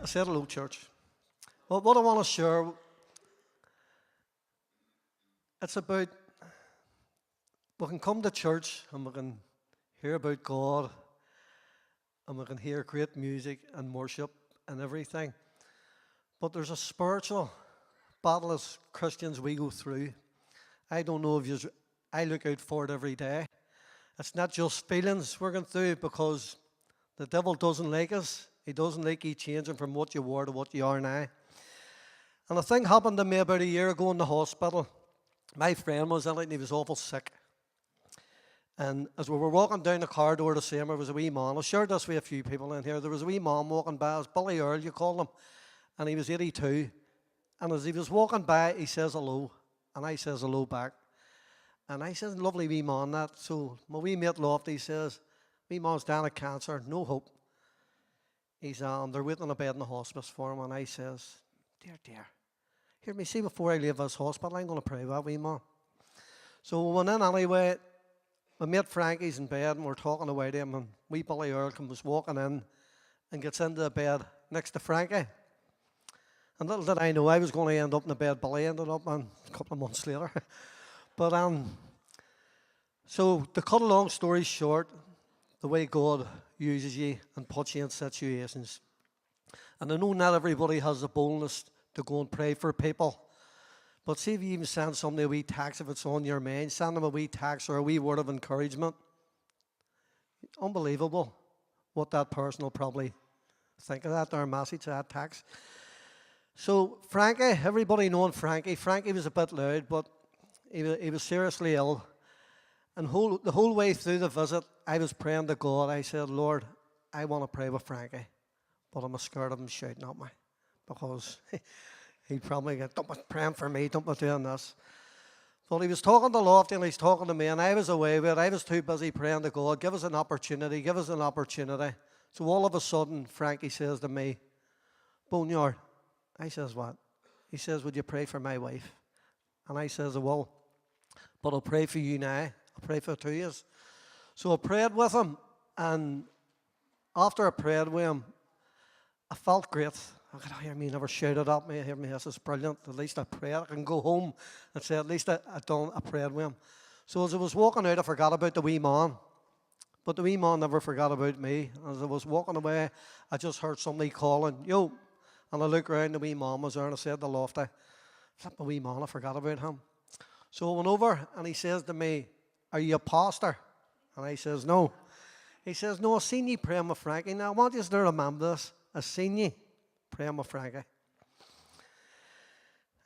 I said hello, church. Well, what I want to share, it's about we can come to church and we can hear about God and we can hear great music and worship and everything. But there's a spiritual battle as Christians we go through. I don't know if I look out for it every day. It's not just feelings we're going through because the devil doesn't like us. He doesn't like you changing from what you were to what you are now. And a thing happened to me about a year ago in the hospital. My friend was in it and he was awful sick. And as we were walking down the corridor to see him, there was a wee man. I shared this with a few people in here. There was a wee man walking by. It was Billy Earl, you call him. And he was 82. And as he was walking by, he says hello. And I says hello back. And I says, lovely wee man that. So my wee mate Lofty says, wee man's down with cancer, no hope. He's they're waiting on a bed in the hospice for him. And I says, dear, hear me, see, before I leave this hospital, I'm going to pray with that wee man. So we went in anyway. My mate Frankie's in bed and we're talking away to him. And wee Billy Earl was walking in and gets into the bed next to Frankie. And little did I know I was going to end up in the bed Billy ended up in a couple of months later. But so to cut a long story short, the way God uses you and puts you in situations. And I know not everybody has the boldness to go and pray for people. But see if you even send somebody a wee text if it's on your mind. Send them a wee text or a wee word of encouragement. Unbelievable what that person will probably think of that, their message, that text. So Frankie, everybody knowing Frankie. Frankie was a bit loud, but he was seriously ill. And the whole way through the visit, I was praying to God. I said, Lord, I want to pray with Frankie, but I'm scared of him shouting at me because he'd probably get, don't be praying for me, don't be doing this. But he was talking to Lofty and he's talking to me, and I was away with it. I was too busy praying to God, give us an opportunity, give us an opportunity. So all of a sudden, Frankie says to me, Boneyard. I says, what? He says, would you pray for my wife? And I says, I will, but I'll pray for you now. I'll pray for the two of you. So I prayed with him, and after I prayed with him, I felt great. I could hear me never shouted at me. I hear me, this is brilliant. At least I prayed. I can go home and say, at least I prayed with him. So as I was walking out, I forgot about the wee man. But the wee man never forgot about me. As I was walking away, I just heard somebody calling, yo. And I looked around, the wee man was there, and I said to Lofty, flip the wee man, I forgot about him. So I went over, and he says to me, are you a pastor? And I says, no. He says, no, I seen you praying with Frankie. Now, I want you to remember this. I seen you praying with Frankie.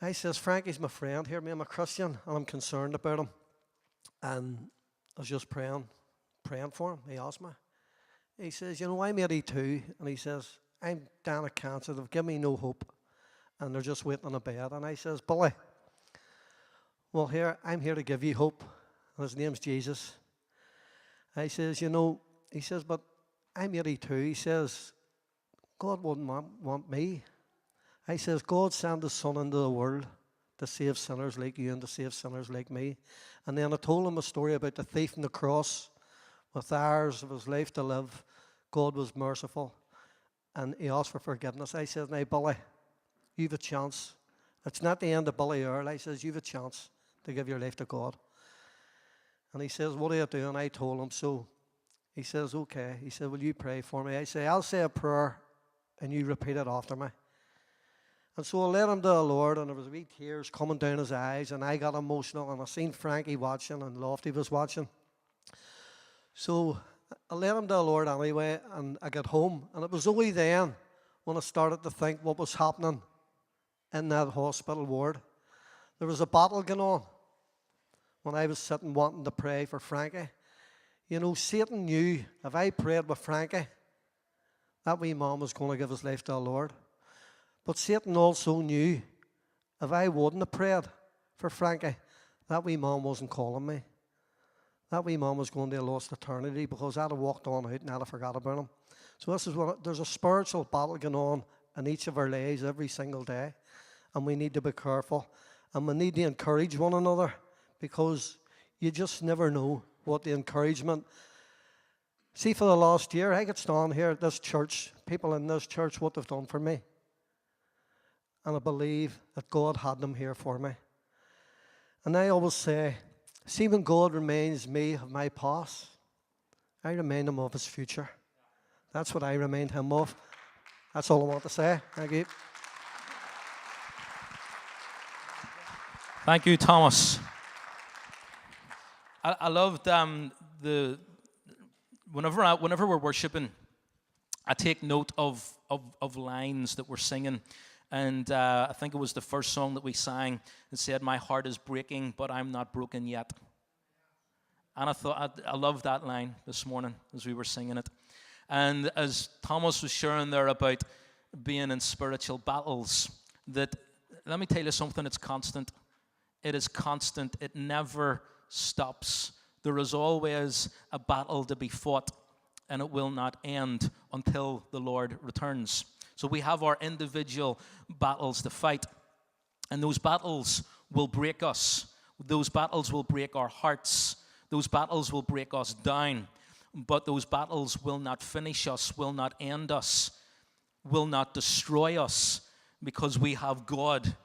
I says, Frankie's my friend. Hear me, I'm a Christian, and I'm concerned about him. And I was just praying for him. He asked me. He says, you know, I'm 82. And he says, I'm down with cancer. They've given me no hope. And they're just waiting on a bed. And I says, Billy, well, I'm here to give you hope. And his name's Jesus. I says, you know, he says, but I'm 82. He says, God wouldn't want me. I says, God sent his son into the world to save sinners like you and to save sinners like me. And then I told him a story about the thief on the cross. With hours of his life to live, God was merciful. And he asked for forgiveness. I said, now, Billy, you've a chance. It's not the end of Billy Earl. I says, you've a chance to give your life to God. And he says, what do you do? And I told him, so he says, okay. He said, will you pray for me? I say, I'll say a prayer and you repeat it after me. And so I led him to the Lord, and there was wee tears coming down his eyes, and I got emotional, and I seen Frankie watching, and Lofty was watching. So I led him to the Lord anyway, and I got home, and it was only then when I started to think what was happening in that hospital ward. There was a battle going on when I was sitting wanting to pray for Frankie. You know, Satan knew if I prayed with Frankie, that wee man was going to give his life to the Lord. But Satan also knew if I wouldn't have prayed for Frankie, that wee man wasn't calling me. That wee man was going to a lost eternity because I'd have walked on out and I'd have forgot about him. So this is there's a spiritual battle going on in each of our lives every single day. And we need to be careful. And we need to encourage one another because you just never know what the encouragement. See, for the last year, I could stand here at this church, people in this church, what they've done for me. and I believe that God had them here for me. And I always say, see, when God reminds me of my past, I remind him of his future. That's what I remind him of. That's all I want to say. Thank you. Thank you, Thomas. I loved whenever we're worshiping, I take note of lines that we're singing. And I think it was the first song that we sang that said, "My heart is breaking, but I'm not broken yet." And I loved that line this morning as we were singing it. And as Thomas was sharing there about being in spiritual battles, that, let me tell you something, it's constant. It is constant. It never stops. There is always a battle to be fought, and it will not end until the Lord returns. So we have our individual battles to fight, and those battles will break us. Those battles will break our hearts. Those battles will break us down, but those battles will not finish us, will not end us, will not destroy us, because we have God,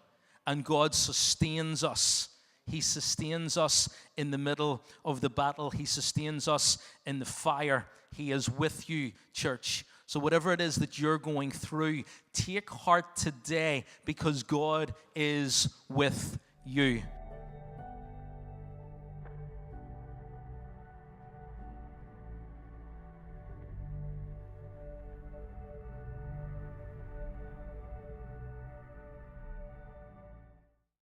and God sustains us. He sustains us in the middle of the battle. He sustains us in the fire. He is with you, church. So whatever it is that you're going through, take heart today, because God is with you.